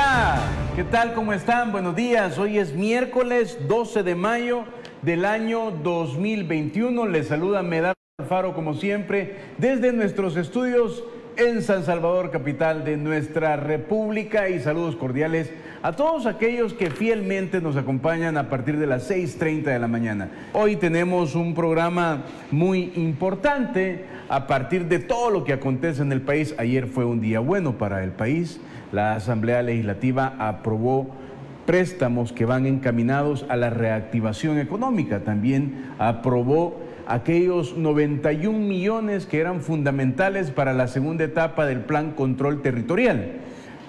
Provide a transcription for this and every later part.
Hola, ¿qué tal? ¿Cómo están? Buenos días. Hoy es miércoles 12 de mayo del año 2021. Les saluda Medardo Alfaro, como siempre, desde nuestros estudios en San Salvador, capital de nuestra república, y saludos cordiales a todos aquellos que fielmente nos acompañan a partir de las 6:30 de la mañana. Hoy tenemos un programa muy importante a partir de todo lo que acontece en el país. Ayer fue un día bueno para el país. La Asamblea Legislativa aprobó préstamos que van encaminados a la reactivación económica. También aprobó aquellos 91 millones que eran fundamentales para la segunda etapa del Plan Control Territorial.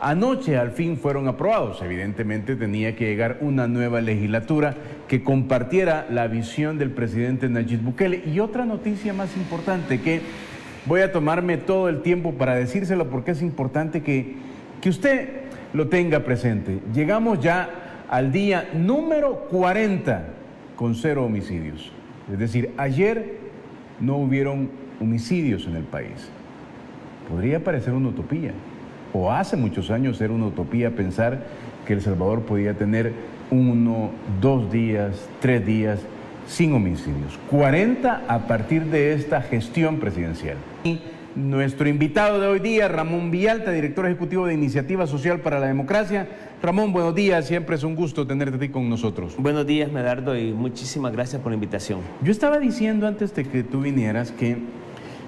Anoche al fin fueron aprobados. Evidentemente tenía que llegar una nueva legislatura que compartiera la visión del presidente Nayib Bukele. Y otra noticia más importante que voy a tomarme todo el tiempo para decírselo porque es importante que usted lo tenga presente. Llegamos ya al día número 40 con 0 homicidios. Es decir, ayer no hubieron homicidios en el país. Podría parecer una utopía, o hace muchos años era una utopía pensar que El Salvador podía tener 1, 2 días, 3 días sin homicidios. 40 a partir de esta gestión presidencial. Y nuestro invitado de hoy día, Ramón Villalta, director ejecutivo de Iniciativa Social para la Democracia. Ramón, buenos días, siempre es un gusto tenerte aquí con nosotros. Buenos días, Medardo, y muchísimas gracias por la invitación. Yo estaba diciendo antes de que tú vinieras que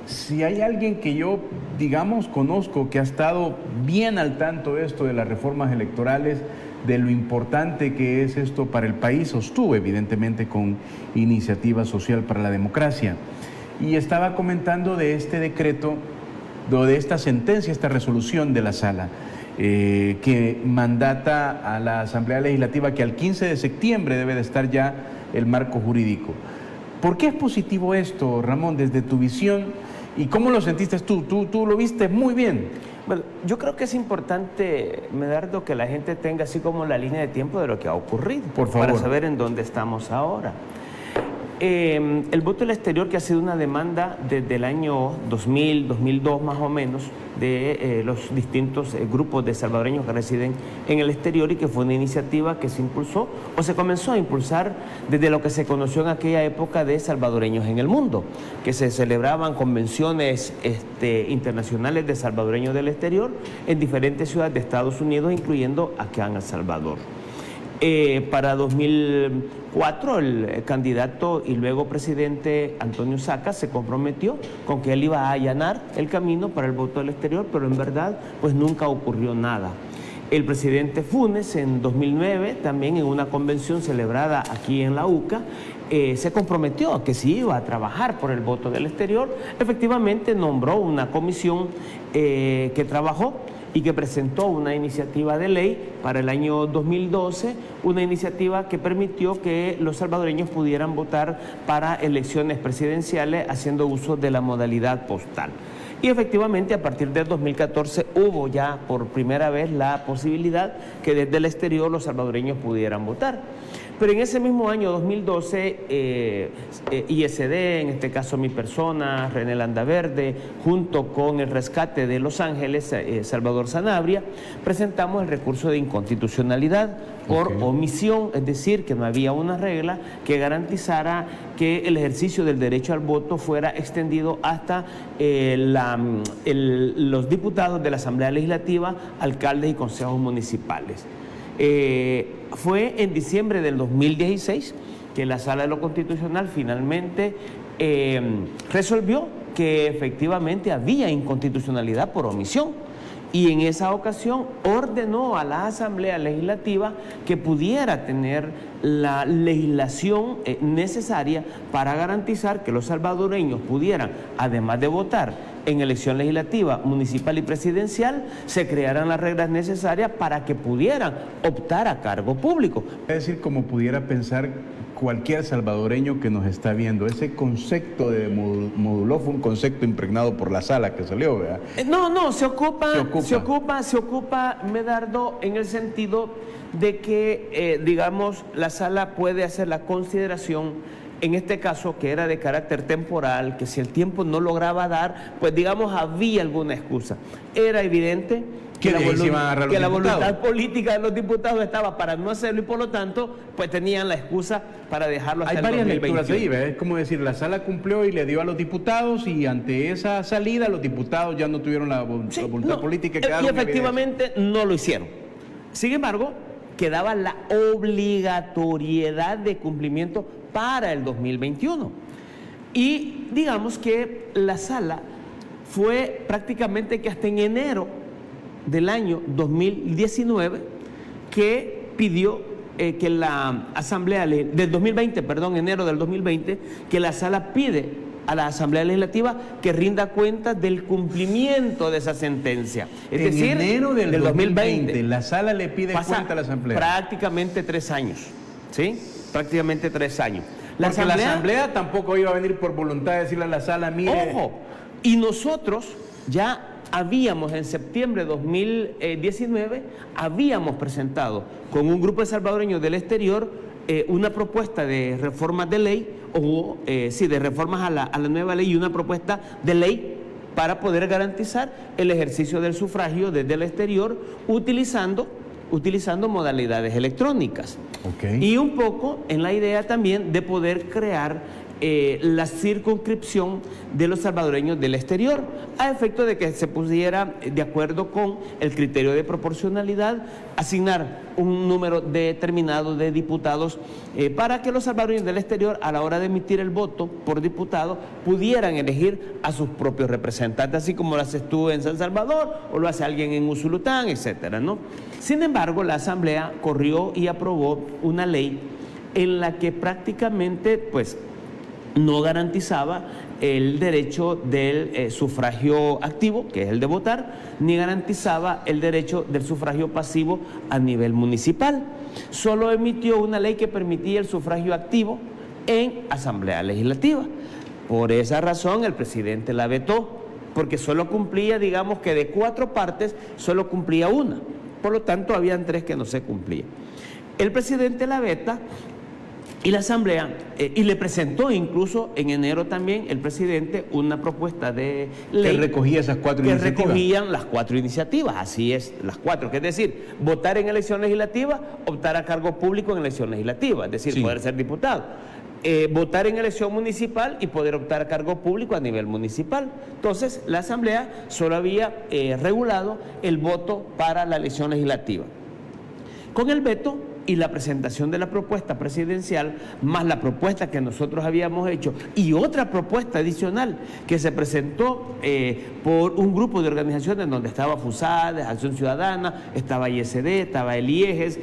si hay alguien que yo, digamos, conozco que ha estado bien al tanto de esto de las reformas electorales, de lo importante que es esto para el país, sostuvo evidentemente con Iniciativa Social para la Democracia. Y estaba comentando de este decreto, de esta sentencia, esta resolución de la Sala, que mandata a la Asamblea Legislativa que al 15 de septiembre debe de estar ya el marco jurídico. ¿Por qué es positivo esto, Ramón, desde tu visión? ¿Y cómo lo sentiste tú? Tú lo viste muy bien. Bueno, yo creo que es importante, Medardo, que la gente tenga así como la línea de tiempo de lo que ha ocurrido. Por favor. Para saber en dónde estamos ahora. El voto del exterior, que ha sido una demanda desde el año 2000, 2002 más o menos, de los distintos grupos de salvadoreños que residen en el exterior, y que fue una iniciativa que se impulsó o se comenzó a impulsar desde lo que se conoció en aquella época de salvadoreños en el mundo, que se celebraban convenciones internacionales de salvadoreños del exterior en diferentes ciudades de Estados Unidos, incluyendo acá en El Salvador. Para 2004 el candidato y luego presidente Antonio Saca se comprometió con que él iba a allanar el camino para el voto del exterior, pero en verdad pues nunca ocurrió nada. El presidente Funes en 2009, también en una convención celebrada aquí en la UCA, se comprometió a que si iba a trabajar por el voto del exterior. Efectivamente nombró una comisión que trabajó y que presentó una iniciativa de ley para el año 2012, una iniciativa que permitió que los salvadoreños pudieran votar para elecciones presidenciales haciendo uso de la modalidad postal. Y efectivamente a partir del 2014 hubo ya por primera vez la posibilidad que desde el exterior los salvadoreños pudieran votar. Pero en ese mismo año 2012, ISD, en este caso mi persona, René Landaverde, junto con el Rescate de Los Ángeles, Salvador Sanabria, presentamos el recurso de inconstitucionalidad por omisión, es decir, que no había una regla que garantizara que el ejercicio del derecho al voto fuera extendido hasta los diputados de la Asamblea Legislativa, alcaldes y consejos municipales. Fue en diciembre del 2016 que la Sala de lo Constitucional finalmente resolvió que efectivamente había inconstitucionalidad por omisión, y en esa ocasión ordenó a la Asamblea Legislativa que pudiera tener la legislación necesaria para garantizar que los salvadoreños pudieran, además de votar en elección legislativa, municipal y presidencial, se crearan las reglas necesarias para que pudieran optar a cargo público. Es decir, como pudiera pensar cualquier salvadoreño que nos está viendo, ese concepto de moduló fue un concepto impregnado por la Sala que salió, ¿verdad? No, se ocupa, Medardo, en el sentido de que, digamos, la Sala puede hacer la consideración en este caso, que era de carácter temporal, que si el tiempo no lograba dar, pues digamos, había alguna excusa. Era evidente que la voluntad política de los diputados estaba para no hacerlo y por lo tanto, pues tenían la excusa para dejarlo hasta el 2021. Hay varias lecturas ahí, es como decir, la sala cumplió y le dio a los diputados y ante esa salida los diputados ya no tuvieron la voluntad política. Y efectivamente no lo hicieron. Sin embargo, quedaba la obligatoriedad de cumplimiento para el 2021. Y digamos que la sala fue prácticamente que hasta en enero del año 2019 que pidió que la Asamblea del 2020, perdón, enero del 2020, que la sala pide a la Asamblea Legislativa que rinda cuenta del cumplimiento de esa sentencia. Es decir, enero del 2020, la sala le pide cuenta a la Asamblea. Prácticamente 3 años, ¿sí? Prácticamente 3 años. La Asamblea tampoco iba a venir por voluntad de decirle a la sala, mire... Ojo, y nosotros ya habíamos en septiembre de 2019, habíamos presentado con un grupo de salvadoreños del exterior una propuesta de reformas de ley, de reformas a la nueva ley y una propuesta de ley para poder garantizar el ejercicio del sufragio desde el exterior utilizando modalidades electrónicas. Okay. Y un poco en la idea también de poder crear la circunscripción de los salvadoreños del exterior, a efecto de que se pudiera, de acuerdo con el criterio de proporcionalidad, asignar un número determinado de diputados para que los salvadoreños del exterior, a la hora de emitir el voto por diputado, pudieran elegir a sus propios representantes, así como lo haces tú en San Salvador o lo hace alguien en Usulután, etcétera, ¿no? Sin embargo, la Asamblea corrió y aprobó una ley en la que prácticamente, pues, no garantizaba el derecho del sufragio activo, que es el de votar, ni garantizaba el derecho del sufragio pasivo a nivel municipal. Solo emitió una ley que permitía el sufragio activo en Asamblea Legislativa. Por esa razón el presidente la vetó, porque solo cumplía, digamos que de 4 partes, solo cumplía una. Por lo tanto, habían 3 que no se cumplían. El presidente la veta y la Asamblea, y le presentó incluso en enero también el presidente una propuesta de ley que recogía esas 4 iniciativas. Que recogían las 4 iniciativas, así es, las 4, que es decir, votar en elección legislativa, optar a cargo público en elección legislativa, es decir, sí, poder ser diputado. Votar en elección municipal y poder optar a cargo público a nivel municipal. Entonces, la Asamblea solo había regulado el voto para la elección legislativa. Con el veto y la presentación de la propuesta presidencial, más la propuesta que nosotros habíamos hecho y otra propuesta adicional que se presentó por un grupo de organizaciones donde estaba FUSADES, Acción Ciudadana, estaba ISD, estaba el IEGES,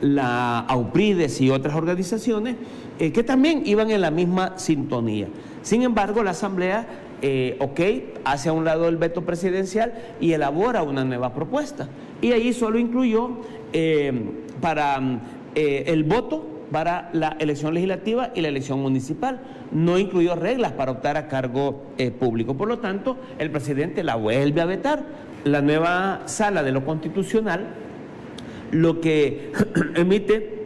la AUPRIDES y otras organizaciones que también iban en la misma sintonía. Sin embargo, la Asamblea hace a un lado el veto presidencial y elabora una nueva propuesta. Y ahí solo incluyó para el voto para la elección legislativa y la elección municipal. No incluyó reglas para optar a cargo público. Por lo tanto, el presidente la vuelve a vetar. La nueva sala de lo constitucional lo que emite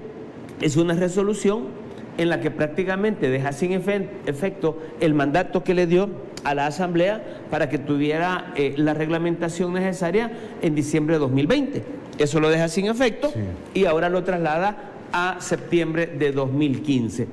es una resolución en la que prácticamente deja sin efecto el mandato que le dio a la Asamblea para que tuviera la reglamentación necesaria en diciembre de 2020. Eso lo deja sin efecto, sí, y ahora lo traslada a septiembre de 2015.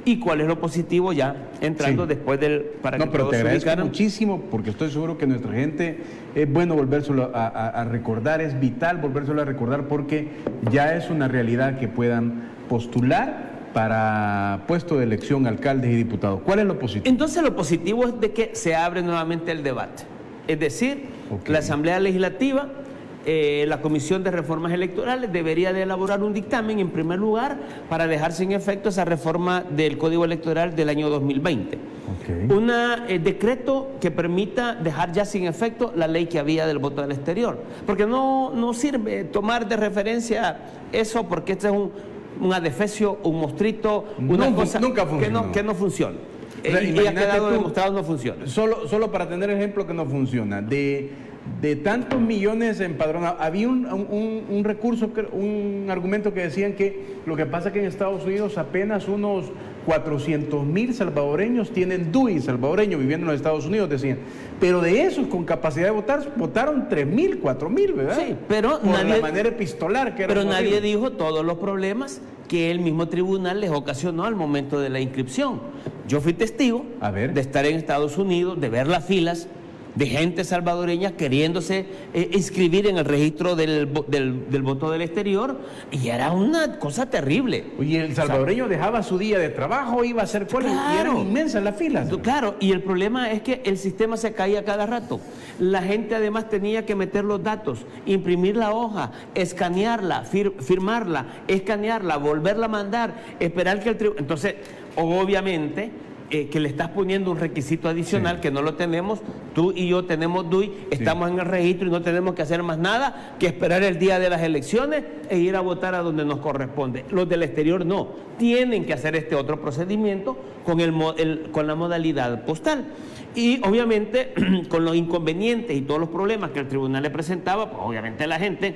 ¿Y cuál es lo positivo ya entrando, sí, después del... No, pero te agradezco muchísimo porque estoy seguro que nuestra gente es bueno volvérselo a recordar, es vital volvérselo a recordar porque ya es una realidad que puedan postular para puesto de elección, alcaldes y diputados. ¿Cuál es lo positivo? Entonces lo positivo es de que se abre nuevamente el debate. Es decir, la Asamblea Legislativa, la Comisión de Reformas Electorales debería de elaborar un dictamen en primer lugar para dejar sin efecto esa reforma del Código Electoral del año 2020. Un decreto que permita dejar ya sin efecto la ley que había del voto del exterior. Porque no sirve tomar de referencia eso porque este es un adefesio, un mostrito, una cosa que no funciona. Y ha quedado demostrado no funciona. Solo para tener ejemplo que no funciona. De tantos millones empadronados, había un recurso, un argumento que decían que lo que pasa es que en Estados Unidos apenas unos 400,000 salvadoreños tienen DUI salvadoreño viviendo en los Estados Unidos, decían. Pero de esos con capacidad de votar, votaron 3,000, 4,000, ¿verdad? Sí, pero por la manera epistolar que era. Pero nadie dijo todos los problemas que el mismo tribunal les ocasionó al momento de la inscripción. Yo fui testigo de estar en Estados Unidos, de ver las filas de gente salvadoreña queriéndose inscribir en el registro del voto del exterior, y era una cosa terrible. Oye, el salvadoreño dejaba su día de trabajo, iba a hacer cola, claro, y eran inmensas las filas. Claro, y el problema es que el sistema se caía cada rato. La gente además tenía que meter los datos, imprimir la hoja, escanearla, firmarla, escanearla, volverla a mandar, esperar que el tribunal... Entonces, obviamente... que le estás poniendo un requisito adicional, sí, que no lo tenemos. Tú y yo tenemos DUI, estamos en el registro y no tenemos que hacer más nada que esperar el día de las elecciones e ir a votar a donde nos corresponde. Los del exterior no, tienen que hacer este otro procedimiento con la modalidad postal. Y obviamente con los inconvenientes y todos los problemas que el tribunal le presentaba, pues obviamente la gente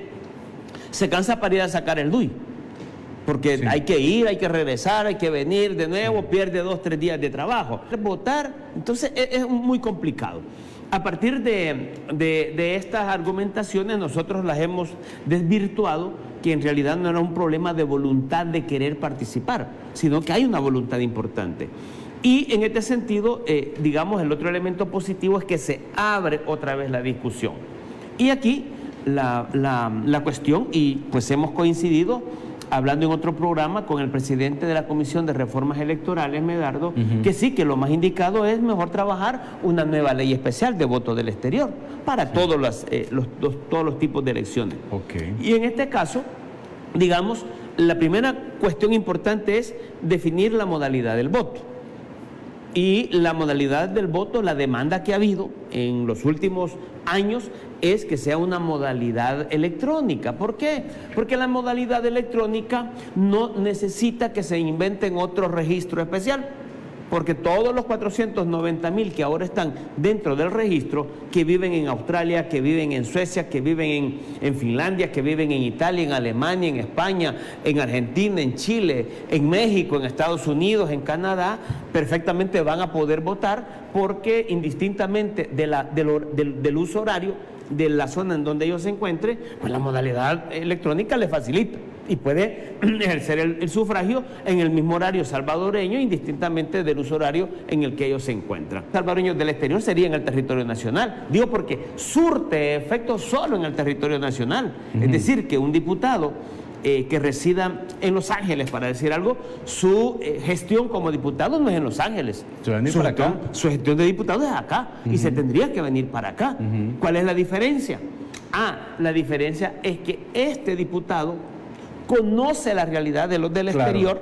se cansa para ir a sacar el DUI. Porque sí, hay que ir, hay que regresar, hay que venir de nuevo, pierde 2 o 3 días de trabajo. Votar, entonces es muy complicado. A partir de estas argumentaciones nosotros las hemos desvirtuado, que en realidad no era un problema de voluntad de querer participar, sino que hay una voluntad importante. Y en este sentido, digamos, el otro elemento positivo es que se abre otra vez la discusión. Y aquí la cuestión, y pues hemos coincidido hablando en otro programa con el presidente de la Comisión de Reformas Electorales, Medardo, que sí, que lo más indicado es mejor trabajar una nueva ley especial de voto del exterior para todos los tipos de elecciones. Y en este caso, digamos, la primera cuestión importante es definir la modalidad del voto. Y la modalidad del voto, la demanda que ha habido en los últimos años es que sea una modalidad electrónica. ¿Por qué? Porque la modalidad electrónica no necesita que se inventen otro registro especial, porque todos los 490,000 que ahora están dentro del registro, que viven en Australia, que viven en Suecia, que viven en Finlandia, que viven en Italia, en Alemania, en España, en Argentina, en Chile, en México, en Estados Unidos, en Canadá, perfectamente van a poder votar, porque indistintamente del uso horario de la zona en donde ellos se encuentren, pues la modalidad electrónica les facilita y puede ejercer el sufragio en el mismo horario salvadoreño, indistintamente del uso horario en el que ellos se encuentran. Salvadoreños del exterior sería en el territorio nacional, digo porque surte efecto solo en el territorio nacional, es decir, que un diputado que resida en Los Ángeles, para decir algo, su gestión como diputado no es en Los Ángeles. Su gestión de diputado es acá y se tendría que venir para acá. ¿Cuál es la diferencia? La diferencia es que este diputado conoce la realidad de los del exterior,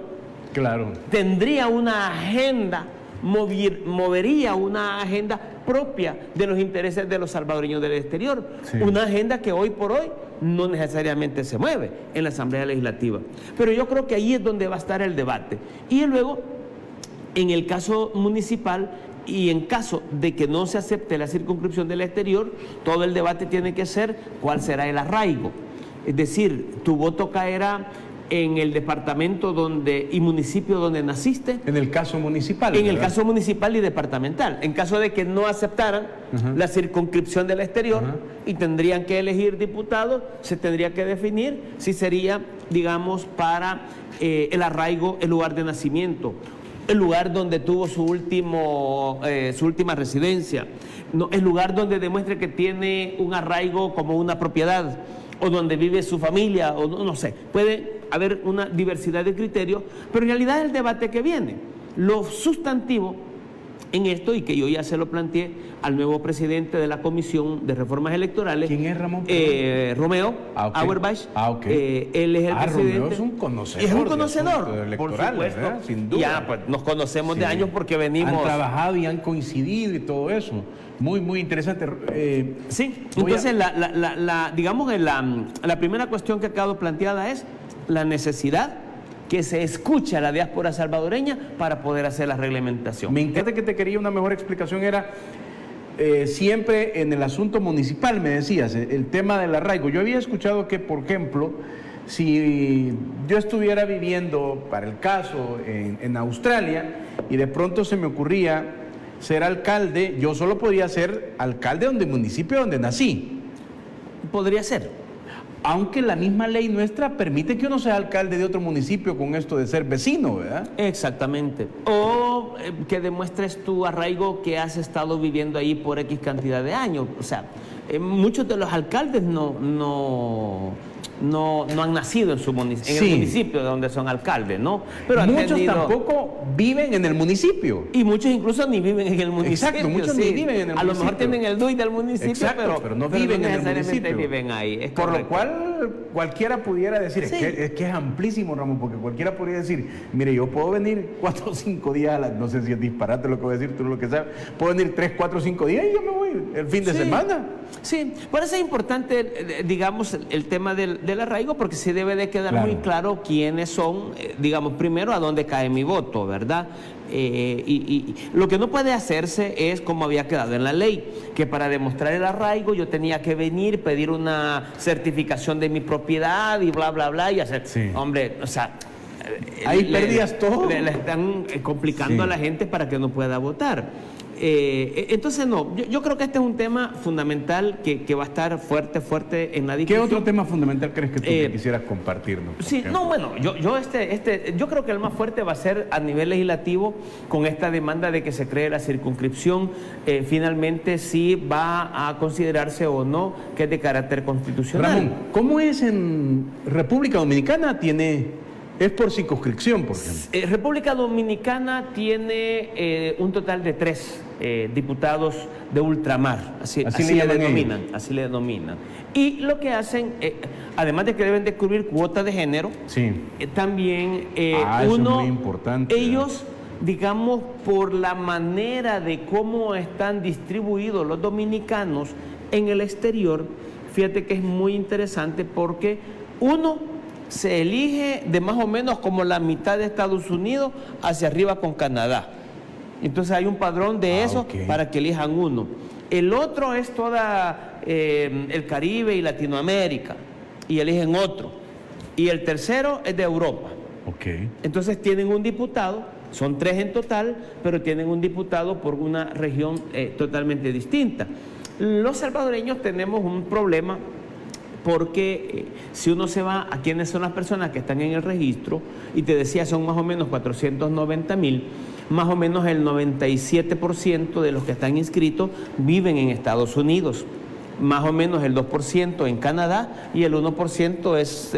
tendría una agenda, movería una agenda propia de los intereses de los salvadoreños del exterior, una agenda que hoy por hoy no necesariamente se mueve en la Asamblea Legislativa. Pero yo creo que ahí es donde va a estar el debate. Y luego, en el caso municipal, y en caso de que no se acepte la circunscripción del exterior, todo el debate tiene que ser cuál será el arraigo. Es decir, tu voto caerá en el departamento y municipio donde naciste. En el caso municipal. En el caso municipal y departamental. En caso de que no aceptaran la circunscripción del exterior y tendrían que elegir diputados, se tendría que definir si sería, digamos, para el arraigo, el lugar de nacimiento, el lugar donde tuvo su última residencia, el lugar donde demuestre que tiene un arraigo como una propiedad, o donde vive su familia, o no sé, puede haber una diversidad de criterios, pero en realidad es el debate que viene. Lo sustantivo en esto, y que yo ya se lo planteé al nuevo presidente de la Comisión de Reformas Electorales. ¿Quién es Ramón? Romeo Auerbach. Él es el presidente. Romeo es un conocedor. Es un conocedor, por supuesto. Sin duda. Ya, pues nos conocemos de años porque venimos. Han trabajado y han coincidido y todo eso. Muy, muy interesante. Entonces digamos la primera cuestión que ha quedado planteada es la necesidad que se escuche a la diáspora salvadoreña para poder hacer la reglamentación. Me interesa que te quería una mejor explicación, era siempre en el asunto municipal, me decías, el tema del arraigo. Yo había escuchado que, por ejemplo, si yo estuviera viviendo, para el caso, en Australia, y de pronto se me ocurría ser alcalde, yo solo podía ser alcalde del municipio donde nací. Podría ser. Aunque la misma ley nuestra permite que uno sea alcalde de otro municipio con esto de ser vecino, ¿verdad? Exactamente. O que demuestres tu arraigo que has estado viviendo ahí por X cantidad de años. O sea, muchos de los alcaldes no han nacido en el municipio de donde son alcaldes, ¿no? Pero muchos tampoco viven en el municipio. Y muchos incluso ni viven en el municipio. Exacto, muchos ni viven en el municipio. A lo mejor tienen el DUI del municipio, exacto, pero no viven en el municipio. Viven ahí. Por lo cual cualquiera pudiera decir, sí, es que es amplísimo, Ramón, porque cualquiera podría decir, mire, yo puedo venir 4 o 5 días, no sé si es disparate lo que voy a decir, tú lo que sabes, puedo venir 3, 4 o 5 días y yo me voy el fin de semana. Sí, por eso es importante, digamos, el tema del arraigo, porque sí debe de quedar muy claro quiénes son, digamos, primero a dónde cae mi voto, ¿verdad? Y lo que no puede hacerse es como había quedado en la ley, que para demostrar el arraigo yo tenía que venir, pedir una certificación de mi propiedad y bla, bla, bla, y hacer, hombre, o sea... Ahí perdías todo. Le están complicando a la gente para que no pueda votar. Entonces no, yo creo que este es un tema fundamental que va a estar fuerte en la discusión. ¿Qué otro tema fundamental crees que tú quisieras compartirnos? Sí, no, bueno, yo creo que el más fuerte va a ser a nivel legislativo con esta demanda de que se cree la circunscripción, finalmente si va a considerarse o no que es de carácter constitucional. Ramón, ¿cómo es en República Dominicana? Es por circunscripción, por ejemplo. República Dominicana tiene un total de 3 diputados de ultramar, así le denominan. Y lo que hacen, además de que deben de cubrir cuota de género, también eso es muy importante. Ellos, digamos, por la manera de cómo están distribuidos los dominicanos en el exterior, fíjate que es muy interesante porque se elige de más o menos como la mitad de Estados Unidos hacia arriba con Canadá. Entonces hay un padrón de eso para que elijan uno. El otro es toda el Caribe y Latinoamérica y eligen otro. Y el tercero es de Europa. Entonces tienen un diputado, son 3 en total, pero tienen un diputado por una región totalmente distinta. Los salvadoreños tenemos un problema porque si uno se va a quiénes son las personas que están en el registro, y te decía son más o menos 490,000, más o menos el 97% de los que están inscritos viven en Estados Unidos, más o menos el 2% en Canadá y el 1% es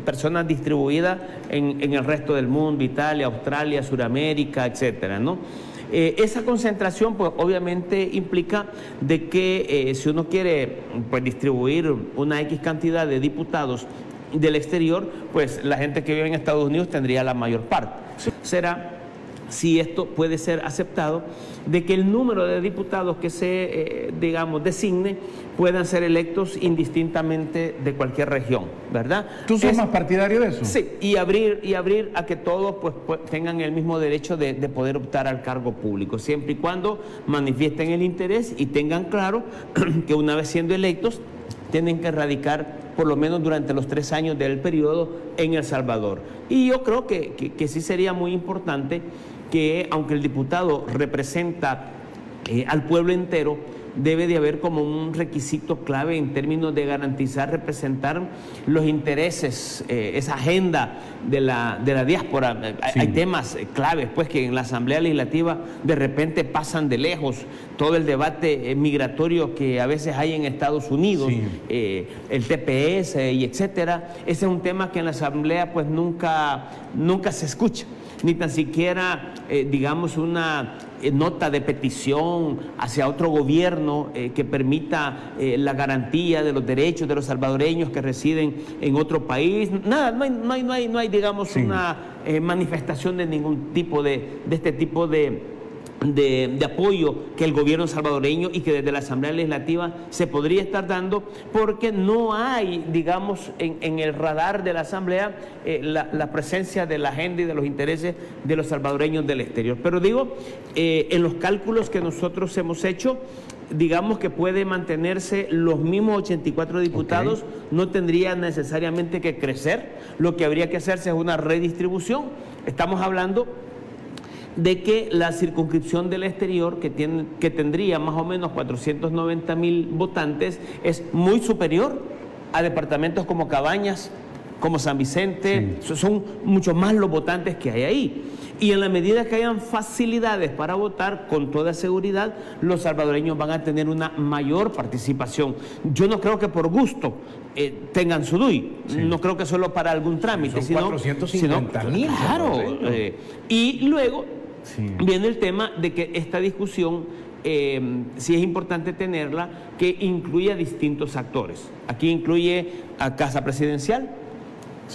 personas distribuidas en el resto del mundo, Italia, Australia, Suramérica, etcétera, ¿no? Esa concentración pues obviamente implica de que si uno quiere pues distribuir una X cantidad de diputados del exterior, pues la gente que vive en Estados Unidos tendría la mayor parte. Será si esto puede ser aceptado, de que el número de diputados que se, digamos, designe puedan ser electos indistintamente de cualquier región, ¿verdad? ¿Tú sos más partidario de eso? Sí, y abrir a que todos pues tengan el mismo derecho de poder optar al cargo público, siempre y cuando manifiesten el interés y tengan claro que una vez siendo electos tienen que radicar por lo menos durante los 3 años del periodo en El Salvador. Y yo creo que sí sería muy importante que, aunque el diputado representa al pueblo entero, debe de haber como un requisito clave en términos de garantizar, representar los intereses, esa agenda de la diáspora. Hay temas claves, pues, que en la Asamblea Legislativa de repente pasan de lejos. Todo el debate migratorio que a veces hay en Estados Unidos, el TPS y etcétera. Ese es un tema que en la Asamblea pues nunca se escucha, ni tan siquiera, digamos, una nota de petición hacia otro gobierno que permita la garantía de los derechos de los salvadoreños que residen en otro país. Nada, no hay digamos, una manifestación de ningún tipo de este tipo de apoyo que el gobierno salvadoreño y que desde la Asamblea Legislativa se podría estar dando, porque no hay, digamos, en el radar de la Asamblea la presencia de la agenda y de los intereses de los salvadoreños del exterior. Pero digo, en los cálculos que nosotros hemos hecho, digamos que puede mantenerse los mismos 84 diputados, no tendría necesariamente que crecer. Lo que habría que hacerse es una redistribución. Estamos hablando de que la circunscripción del exterior, que tendría más o menos 490.000 votantes, es muy superior a departamentos como Cabañas, como San Vicente. Sí. Son mucho más los votantes que hay ahí. Y en la medida que hayan facilidades para votar, con toda seguridad, los salvadoreños van a tener una mayor participación. Yo no creo que por gusto tengan su DUI. Sí. No creo que solo para algún trámite. Son 450.000. Claro. Y luego viene el tema de que esta discusión, sí es importante tenerla, que incluya distintos actores. Aquí incluye a Casa Presidencial,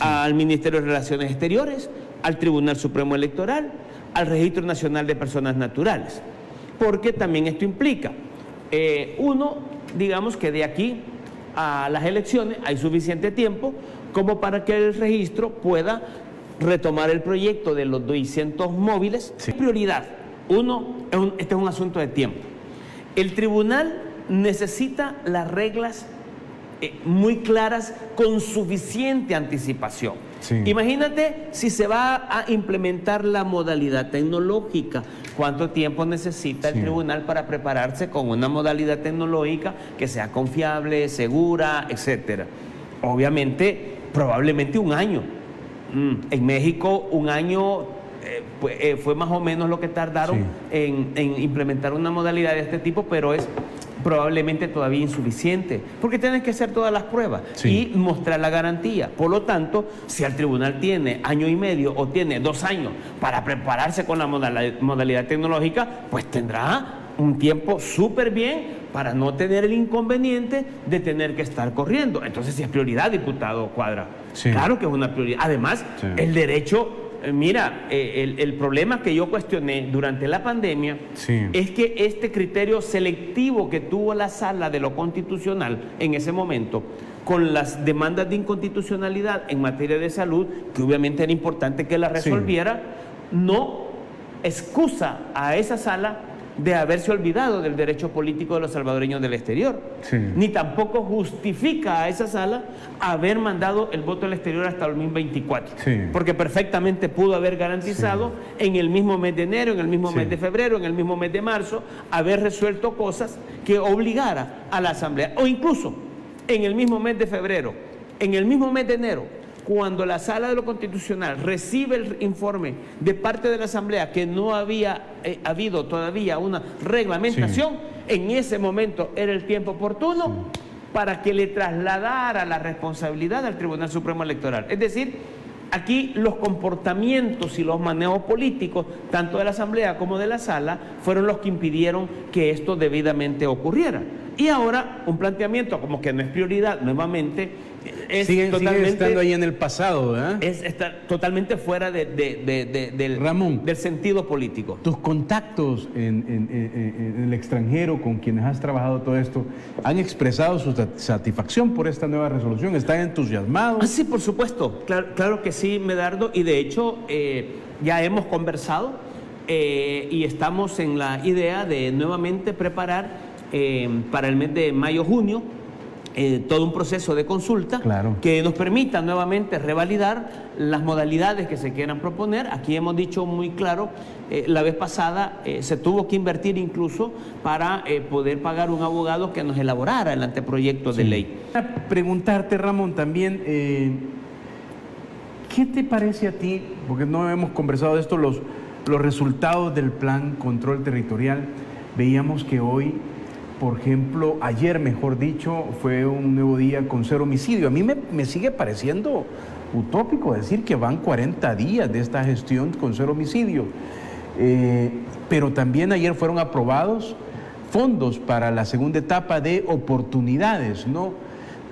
al Ministerio de Relaciones Exteriores, al Tribunal Supremo Electoral, al Registro Nacional de Personas Naturales. Porque también esto implica, uno, digamos que de aquí a las elecciones hay suficiente tiempo como para que el registro pueda retomar el proyecto de los 200 móviles. Sí. Prioridad. Uno, este es un asunto de tiempo. El tribunal necesita las reglas muy claras con suficiente anticipación. Sí. Imagínate si se va a implementar la modalidad tecnológica. ¿Cuánto tiempo necesita el tribunal para prepararse con una modalidad tecnológica que sea confiable, segura, etcétera? Obviamente, probablemente un año. En México, un año fue más o menos lo que tardaron en implementar una modalidad de este tipo, pero es probablemente todavía insuficiente, porque tienen que hacer todas las pruebas y mostrar la garantía. Por lo tanto, si el tribunal tiene año y medio o tiene 2 años para prepararse con la modalidad tecnológica, pues tendrá un tiempo súper bien para no tener el inconveniente de tener que estar corriendo. Entonces, si es prioridad, diputado Cuadra, claro que es una prioridad. Además, el derecho... Mira, el problema que yo cuestioné durante la pandemia es que este criterio selectivo que tuvo la Sala de lo Constitucional en ese momento, con las demandas de inconstitucionalidad en materia de salud, que obviamente era importante que la resolviera, no excusa a esa Sala de haberse olvidado del derecho político de los salvadoreños del exterior, ni tampoco justifica a esa Sala haber mandado el voto al exterior hasta el 2024, porque perfectamente pudo haber garantizado en el mismo mes de enero, en el mismo mes de febrero, en el mismo mes de marzo, haber resuelto cosas que obligara a la Asamblea, o incluso en el mismo mes de febrero, en el mismo mes de enero, cuando la Sala de lo Constitucional recibe el informe de parte de la Asamblea que no había habido todavía una reglamentación, en ese momento era el tiempo oportuno para que le trasladara la responsabilidad al Tribunal Supremo Electoral. Es decir, aquí los comportamientos y los manejos políticos, tanto de la Asamblea como de la Sala, fueron los que impidieron que esto debidamente ocurriera. Y ahora un planteamiento como que no es prioridad, nuevamente, sigue estando ahí en el pasado, ¿verdad? Está totalmente fuera del sentido político. Tus contactos en el extranjero con quienes has trabajado todo esto han expresado su satisfacción por esta nueva resolución. ¿Están entusiasmados? Sí, por supuesto. Claro que sí, Medardo. Y de hecho ya hemos conversado y estamos en la idea de nuevamente preparar para el mes de mayo-junio todo un proceso de consulta que nos permita nuevamente revalidar las modalidades que se quieran proponer. Aquí hemos dicho muy claro, la vez pasada se tuvo que invertir incluso para poder pagar un abogado que nos elaborara el anteproyecto de ley. Preguntarte, Ramón, también, ¿qué te parece a ti, porque no hemos conversado de esto, los resultados del plan control territorial? Veíamos que hoy, por ejemplo, ayer, mejor dicho, fue un nuevo día con 0 homicidio. A mí me sigue pareciendo utópico decir que van 40 días de esta gestión con 0 homicidio. Pero también ayer fueron aprobados fondos para la segunda etapa de oportunidades, ¿no?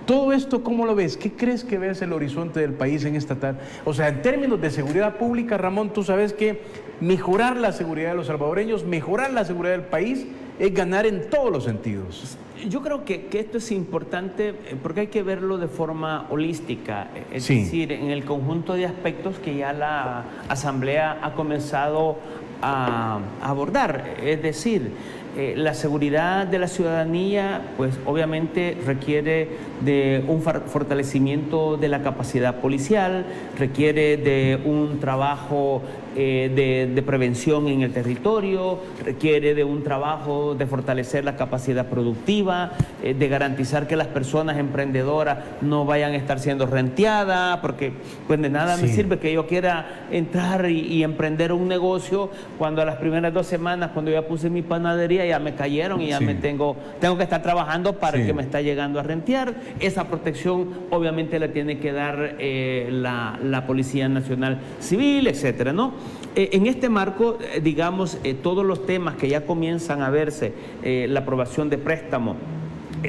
Todo esto, ¿cómo lo ves? ¿Qué crees que ves el horizonte del país en esta tarde? O sea, en términos de seguridad pública, Ramón, tú sabes que mejorar la seguridad de los salvadoreños, mejorar la seguridad del país, es ganar en todos los sentidos. Yo creo que esto es importante porque hay que verlo de forma holística, es decir, en el conjunto de aspectos que ya la Asamblea ha comenzado a abordar. Es decir, La seguridad de la ciudadanía, pues obviamente requiere de un fortalecimiento de la capacidad policial, requiere de un trabajo de prevención en el territorio, requiere de un trabajo de fortalecer la capacidad productiva, de garantizar que las personas emprendedoras no vayan a estar siendo renteadas, porque pues de nada me sirve que yo quiera entrar y emprender un negocio cuando a las primeras 2 semanas, cuando ya puse mi panadería, ya me cayeron y ya me tengo que estar trabajando para el que me está llegando a rentear. Esa protección obviamente la tiene que dar la Policía Nacional Civil, etcétera, ¿no? En este marco, digamos, todos los temas que ya comienzan a verse, la aprobación de préstamos,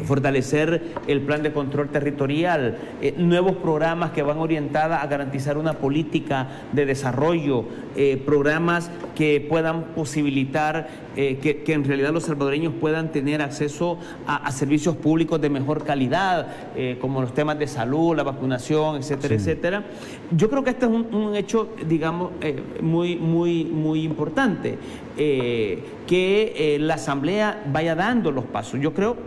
fortalecer el plan de control territorial, nuevos programas que van orientados a garantizar una política de desarrollo, programas que puedan posibilitar que en realidad los salvadoreños puedan tener acceso a servicios públicos de mejor calidad, como los temas de salud, la vacunación, etcétera, etcétera. Yo creo que este es un hecho, digamos, muy importante, que la Asamblea vaya dando los pasos. Yo creo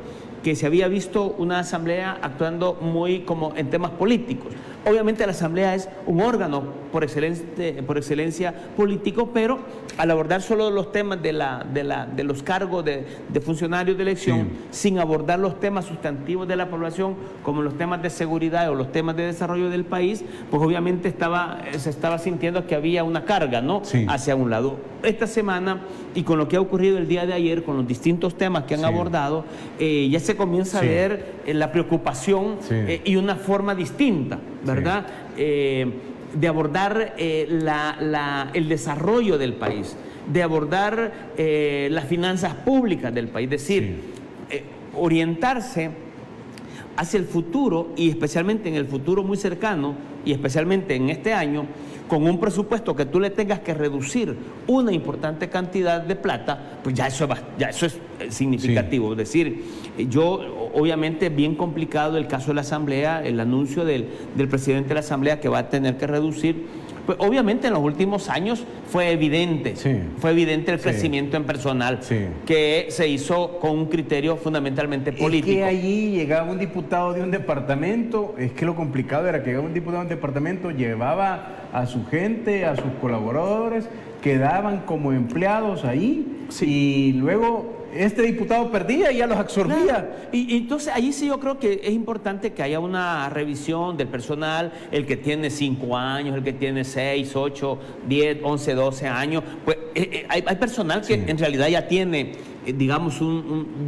que se había visto una Asamblea actuando muy como en temas políticos. Obviamente la Asamblea es un órgano por excelencia político, pero al abordar solo los temas de los cargos de funcionarios de elección, sin abordar los temas sustantivos de la población, como los temas de seguridad o los temas de desarrollo del país, pues obviamente se estaba sintiendo que había una carga, ¿no? Hacia un lado. Esta semana, y con lo que ha ocurrido el día de ayer, con los distintos temas que han abordado, ya se comienza a ver la preocupación y una forma distinta, ¿verdad? De abordar el desarrollo del país, de abordar las finanzas públicas del país, es decir, orientarse hacia el futuro, y especialmente en el futuro muy cercano, y especialmente en este año, con un presupuesto que tú le tengas que reducir una importante cantidad de plata, pues ya eso es significativo. Es decir, obviamente bien complicado el caso de la Asamblea, el anuncio del presidente de la Asamblea que va a tener que reducir. Pues obviamente en los últimos años fue evidente el crecimiento en personal que se hizo con un criterio fundamentalmente político. Es que allí llegaba un diputado de un departamento, es que lo complicado era que llegaba un diputado de un departamento, llevaba a su gente, a sus colaboradores, quedaban como empleados ahí y luego este diputado perdía y ya los absorbía. Claro. Y entonces allí sí yo creo que es importante que haya una revisión del personal, el que tiene 5 años, el que tiene 6, 8, 10, 11, 12 años. Pues hay personal que en realidad ya tiene, digamos,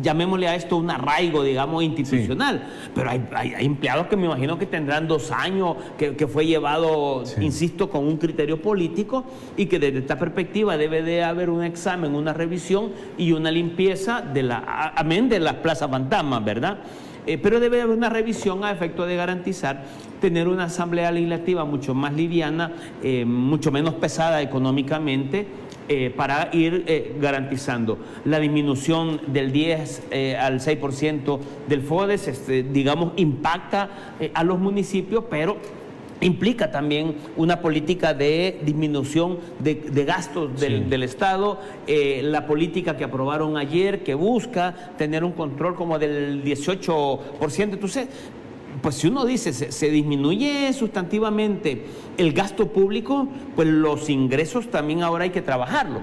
llamémosle a esto un arraigo, digamos, institucional. Pero hay empleados que me imagino que tendrán 2 años, que fue llevado, insisto, con un criterio político, y que desde esta perspectiva debe de haber un examen, una revisión y una limpieza amén de las plazas fantasmas, ¿verdad? Pero debe haber una revisión a efecto de garantizar tener una asamblea legislativa mucho más liviana, mucho menos pesada económicamente, para ir garantizando la disminución del 10 al 6% del FODES, digamos, impacta a los municipios, pero implica también una política de disminución de gastos del Estado, la política que aprobaron ayer, que busca tener un control como del 18%. Entonces, pues si uno dice se disminuye sustantivamente el gasto público, pues los ingresos también ahora hay que trabajarlos.